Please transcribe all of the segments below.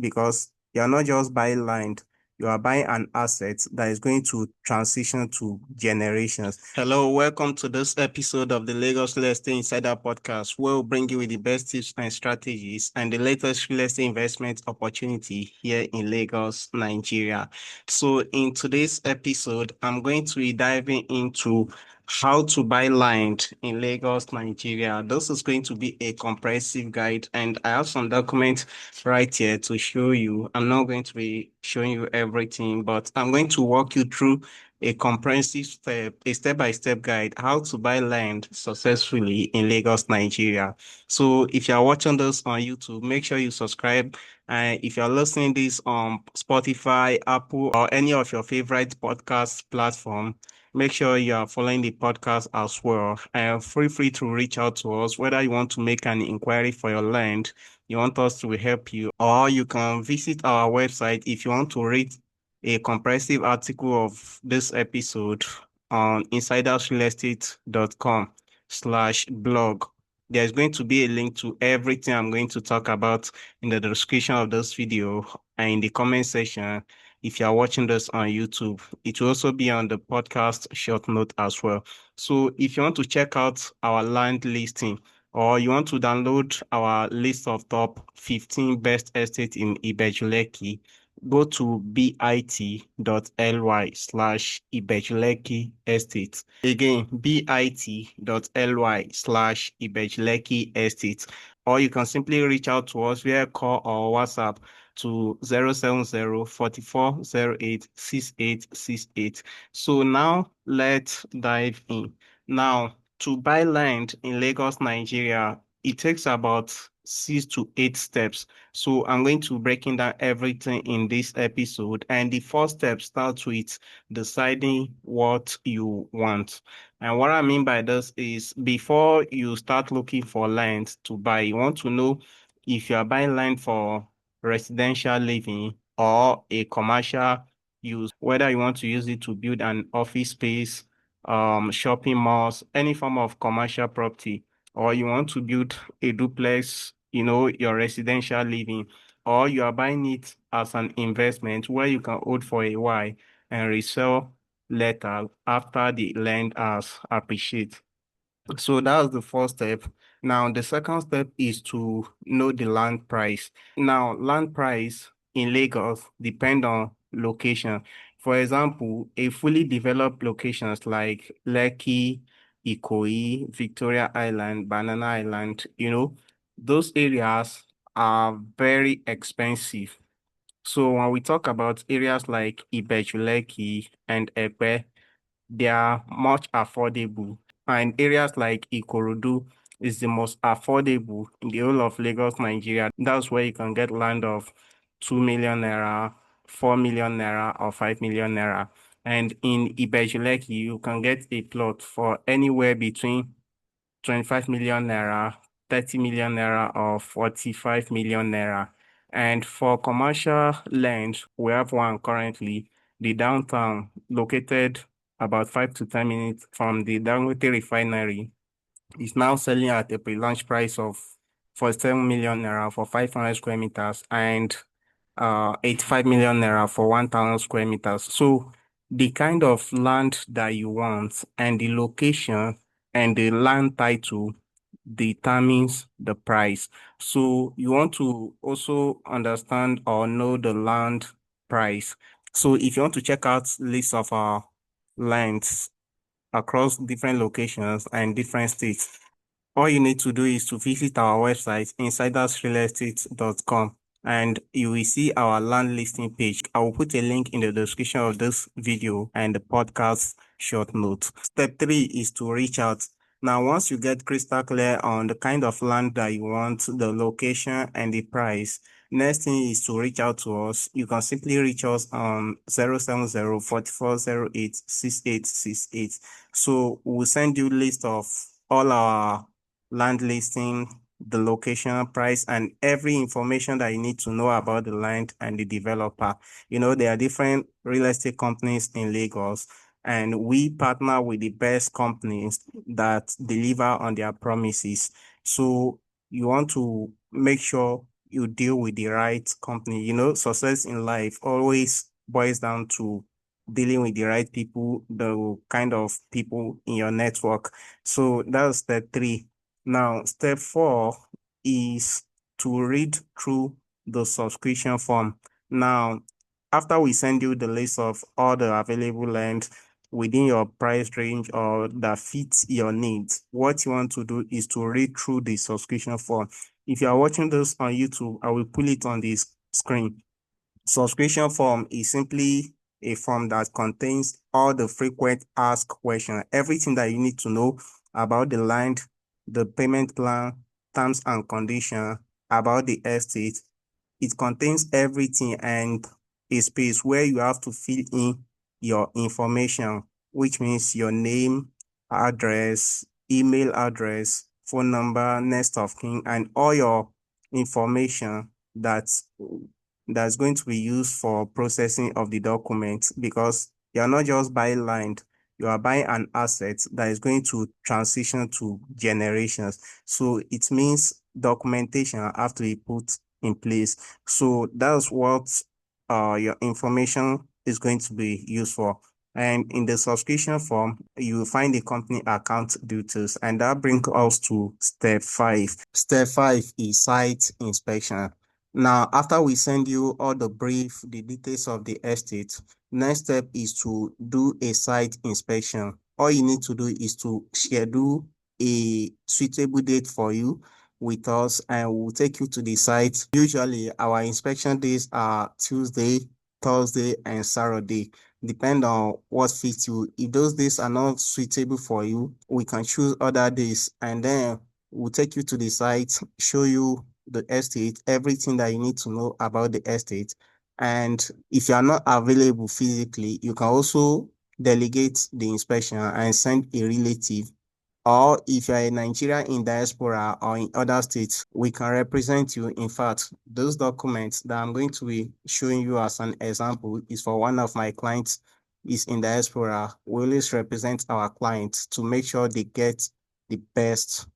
because you are not just buying land, you are buying an asset that is going to transition to generations. Hello, welcome to this episode of the Lagos Real Estate Insider Podcast, where we'll bring you with the best tips and strategies and the latest real estate investment opportunity here in Lagos, Nigeria. So in today's episode, I'm going to be diving into how to buy land in Lagos, Nigeria. This is going to be a comprehensive guide, and I have some documents right here to show you. I'm not going to be showing you everything, but I'm going to walk you through a comprehensive a step-by-step guide how to buy land successfully in Lagos, Nigeria. So if you're watching this on YouTube, make sure you subscribe. And if you're listening this on Spotify, Apple, or any of your favorite podcast platform, make sure you are following the podcast as well. And feel free to reach out to us, whether you want to make an inquiry for your land, you want us to help you, or you can visit our website if you want to read a comprehensive article of this episode on insidersrealestate.com/blog. There's going to be a link to everything I'm going to talk about in the description of this video and in the comment section. If you're watching this on YouTube, it will also be on the podcast short note as well. So if you want to check out our land listing, or you want to download our list of top 15 best estates in Ibeju Lekki, go to bit.ly/Ibeju Lekki Estate. Again, bit.ly/Ibeju Lekki Estate. Or you can simply reach out to us via call or WhatsApp to 070-4408-6868. So now let's dive in. Now, to buy land in Lagos, Nigeria, it takes about 6 to 8 steps. So I'm going to breaking down everything in this episode. And the first step starts with deciding what you want. And what I mean by this is before you start looking for land to buy, you want to know if you are buying land for residential living or a commercial use, whether you want to use it to build an office space, shopping malls, any form of commercial property, or you want to build a duplex, your residential living, or you are buying it as an investment where you can hold for a while and resell later after the land has appreciated. So that's the first step. Now, the second step is to know the land price. Now, land price in Lagos depend on location. For example, a fully developed locations like Lekki, Ikoyi, Victoria Island, Banana Island, those areas are very expensive. So when we talk about areas like Ibeju Lekki and Epe, they are much affordable. And areas like Ikorodu is the most affordable in the whole of Lagos, Nigeria. That's where you can get land of 2 million naira, 4 million naira, or 5 million naira. And in Ibeju Lekki, you can get a plot for anywhere between 25 million naira, 30 million naira, or 45 million naira. And for commercial land, we have one currently, the downtown, located about 5 to 10 minutes from the Dangote refinery, is now selling at a pre-launch price of 47 million naira for 500 square meters and 85 million naira for 1,000 square meters. So the kind of land that you want and the location and the land title determines the price. So you want to also understand or know the land price. So if you want to check out list of our lands across different locations and different states, all you need to do is to visit our website, insidersrealestate.com, and you will see our land listing page. I will put a link in the description of this video and the podcast short notes. Step 3 is to reach out. Now, once you get crystal clear on the kind of land that you want, the location, and the price, next thing is to reach out to us. You can simply reach us on 070-4408-6868. So we'll send you a list of all our land listing, the location, price, and every information that you need to know about the land and the developer. There are different real estate companies in Lagos, and we partner with the best companies that deliver on their promises. So you want to make sure you deal with the right company. Success in life always boils down to dealing with the right people, the kind of people in your network. So that's step three. Now, step four is to read through the subscription form. Now, after we send you the list of all the available land within your price range or that fits your needs, what you want to do is to read through the subscription form. If you are watching this on YouTube, I will pull it on this screen. Subscription form is simply a form that contains all the frequent asked questions, everything that you need to know about the land, the payment plan, terms and conditions, about the estate. It contains everything and a space where you have to fill in your information, which means your name, address, email address, phone number, next of kin, and all your information that's going to be used for processing of the documents, because you're not just buying land, you are buying an asset that is going to transition to generations. So it means documentation have to be put in place. So that's what your information is going to be used for. And in the subscription form, you will find the company account details, and that brings us to step five. Step five is site inspection. Now, after we send you all the brief, the details of the estate, next step is to do a site inspection. All you need to do is to schedule a suitable date for you with us, and we'll take you to the site. Usually, our inspection days are Tuesday, Thursday, and Saturday. Depend on what fits you. If those days are not suitable for you, we can choose other days, and then we'll take you to the site, show you the estate, everything that you need to know about the estate. And if you are not available physically, you can also delegate the inspection and send a relative, or if you're a Nigerian in diaspora or in other states, we can represent you. In fact, those documents that I'm going to be showing you as an example is for one of my clients is in diaspora. We always represent our clients to make sure they get the best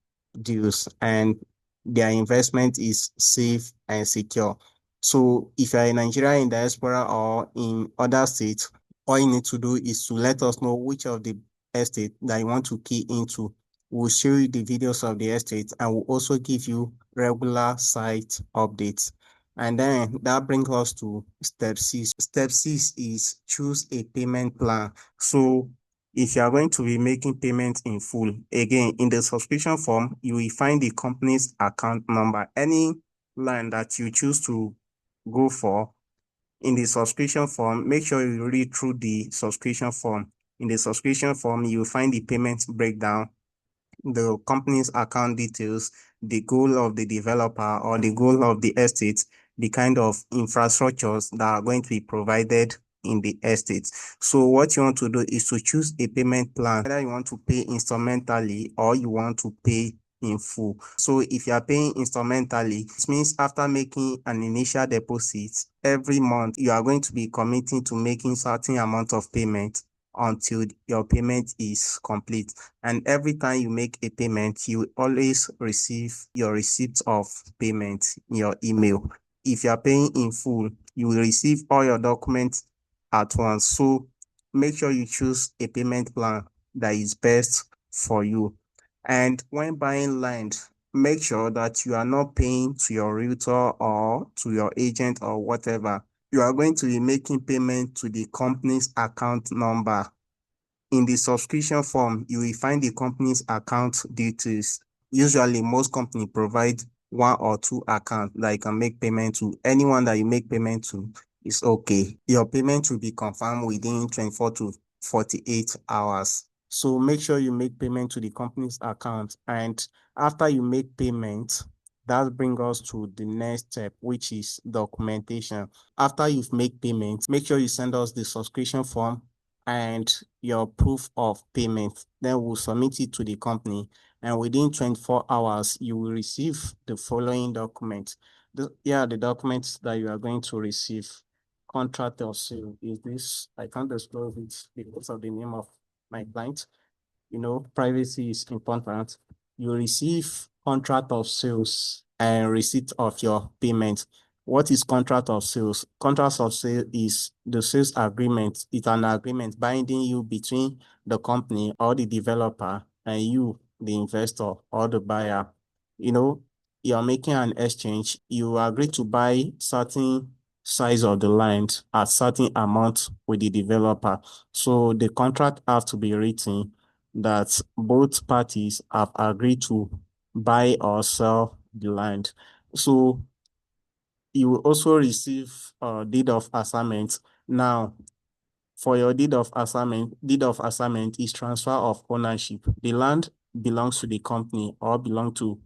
deals and their investment is safe and secure. So if you're a Nigerian in diaspora or in other states, all you need to do is to let us know which of the estate that you want to key into. We'll show you the videos of the estate and we'll also give you regular site updates. And then that brings us to step six. Step six is choose a payment plan. So if you are going to be making payments in full, again, in the subscription form, you will find the company's account number. Any line that you choose to go for in the subscription form, make sure you read through the subscription form. In the subscription form, you will find the payment breakdown, the company's account details, the goal of the developer or the goal of the estate, the kind of infrastructures that are going to be provided in the estate. So what you want to do is to choose a payment plan, whether you want to pay instrumentally or you want to pay in full. So if you are paying instrumentally, it means after making an initial deposit, every month you are going to be committing to making certain amount of payment until your payment is complete. And every time you make a payment, you always receive your receipt of payment in your email. If you are paying in full, you will receive all your documents at once. So make sure you choose a payment plan that is best for you. And when buying land, make sure that you are not paying to your realtor or to your agent or whatever. You are going to be making payment to the company's account number. In the subscription form, you will find the company's account details. Usually, most companies provide one or two accounts that you can make payment to. Anyone that you make payment to is okay. Your payment will be confirmed within 24 to 48 hours. So make sure you make payment to the company's account. And after you make payment, that brings us to the next step, which is documentation. After you've made payment, make sure you send us the subscription form and your proof of payment. Then we'll submit it to the company, and within 24 hours, you will receive the following documents. The documents that you are going to receive. Contract of sale is this. I can't disclose it because of the name of my client. Privacy is important. You receive contract of sales and receipt of your payment. What is contract of sales? Contract of sale is the sales agreement. It's an agreement binding you between the company or the developer and you, the investor or the buyer. You know, you're making an exchange. You agree to buy certain size of the land at certain amount with the developer. So the contract have to be written that both parties have agreed to buy or sell the land. So you will also receive a deed of assignment. Now, for your deed of assignment is transfer of ownership. The land belongs to the company or belong to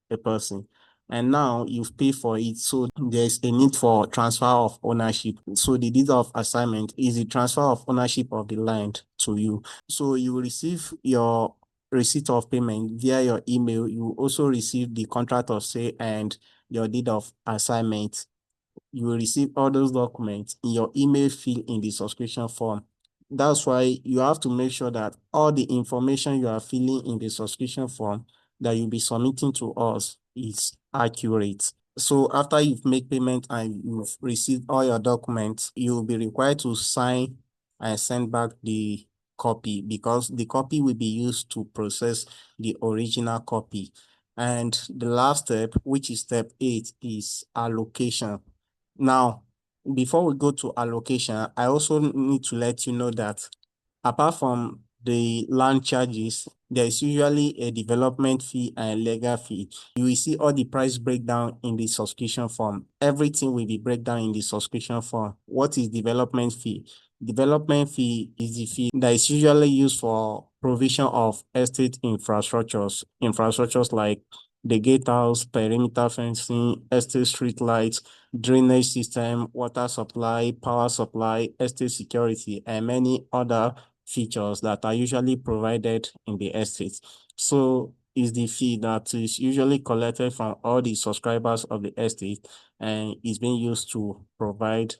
a person. And now you've paid for it. So there's a need for transfer of ownership. So the deed of assignment is the transfer of ownership of the land to you. So you will receive your receipt of payment via your email. You will also receive the contract of sale and your deed of assignment. You will receive all those documents in your email field in the subscription form. That's why you have to make sure that all the information you are filling in the subscription form that you'll be submitting to us is accurate. So after you've made payment and you've received all your documents, you'll be required to sign and send back the copy because the copy will be used to process the original copy. And the last step, which is step 8, is allocation. Now, before we go to allocation, I also need to let you know that apart from the land charges, there is usually a development fee and legal fee. You will see all the price breakdown in the subscription form. Everything will be breakdown in the subscription form. What is development fee? Development fee is the fee that is usually used for provision of estate infrastructures like the gatehouse, perimeter fencing, estate street lights, drainage system, water supply, power supply, estate security, and many other features that are usually provided in the estate. So is the fee that is usually collected from all the subscribers of the estate and is being used to provide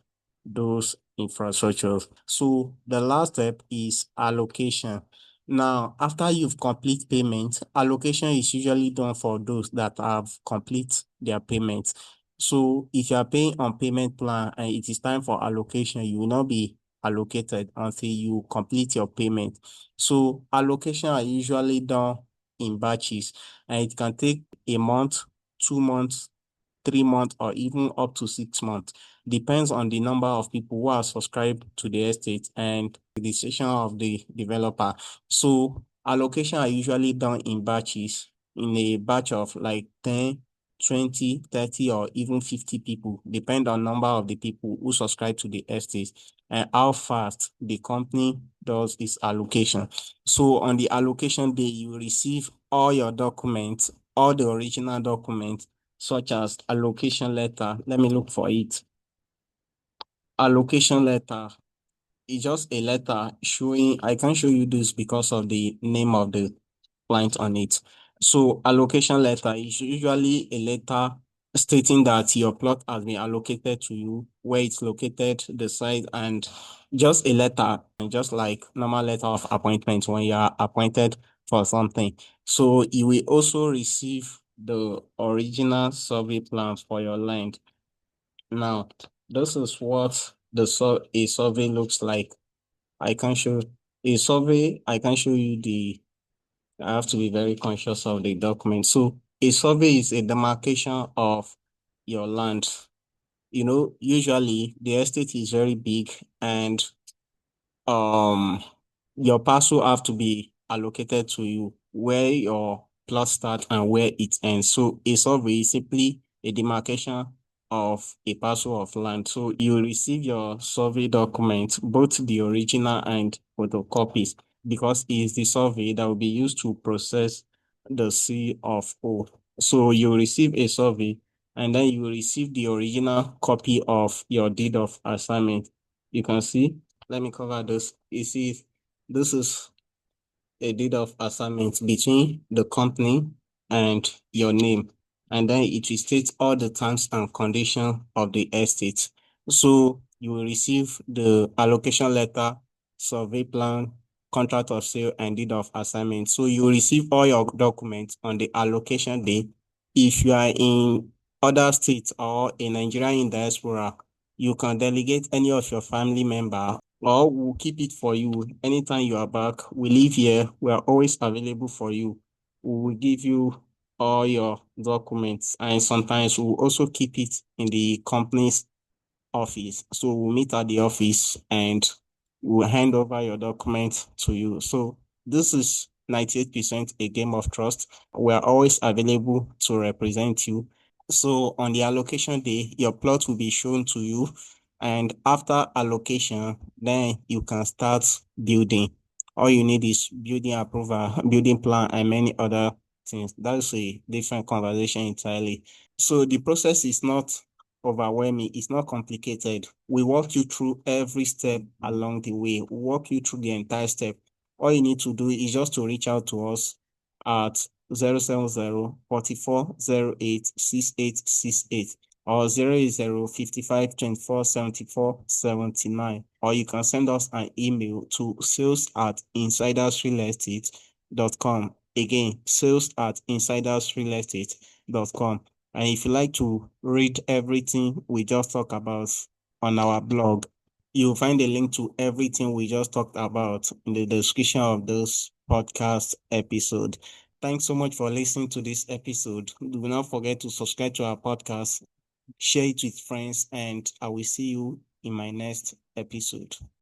those infrastructures. So the last step is allocation. Now, after you've complete payment, allocation is usually done for those that have complete their payments. So if you are paying on payment plan and it is time for allocation, you will not be allocated until you complete your payment. So allocation are usually done in batches and it can take a month, 2 months, 3 months, or even up to 6 months. Depends on the number of people who are subscribed to the estate and the decision of the developer. So allocation are usually done in batches, in a batch of like 10, 20, 30, or even 50 people, depend on number of the people who subscribe to the estate and how fast the company does its allocation. So on the allocation day, you receive all your documents, all the original documents, such as allocation letter. Let me look for it. Allocation letter is just a letter showing, I can't show you this because of the name of the client on it. So allocation letter is usually a letter stating that your plot has been allocated to you, where it's located, the site, and just a letter, just like normal letter of appointment when you are appointed for something. So you will also receive the original survey plans for your land. Now, this is what a survey looks like. I can show a survey, I can show you I have to be very conscious of the document. So a survey is a demarcation of your land. You know, usually the estate is very big and your parcel have to be allocated to you where your plot starts and where it ends. So a survey is simply a demarcation of a parcel of land. So you receive your survey document, both the original and photocopies, because it is the survey that will be used to process the C of O. So you receive a survey and then you will receive the original copy of your deed of assignment. You can see, let me cover this. You see, this is a deed of assignment between the company and your name. And then it will state all the terms and conditions of the estate. So you will receive the allocation letter, survey plan, contract of sale, and deed of assignment. So you will receive all your documents on the allocation day. If you are in other states or a Nigerian in diaspora, you can delegate any of your family member or we'll keep it for you. Anytime you are back, we live here. We are always available for you. We will give you all your documents and sometimes we'll also keep it in the company's office. So we'll meet at the office and we'll hand over your document to you. So this is 98% a game of trust. We are always available to represent you. So on the allocation day, your plot will be shown to you. And after allocation, then you can start building. All you need is building approval, building plan, and many other things. That's a different conversation entirely. So the process is not overwhelming. It's not complicated. We walk you through every step along the way. We walk you through the entire step. All you need to do is just to reach out to us at 070 4408 6868 or 080 55 24 74 79. Or you can send us an email to sales@insidersrealestate.com. Again, sales@insidersrealestate.com. And if you like to read everything we just talked about on our blog, you'll find a link to everything we just talked about in the description of this podcast episode. Thanks so much for listening to this episode. Do not forget to subscribe to our podcast, share it with friends, and I will see you in my next episode.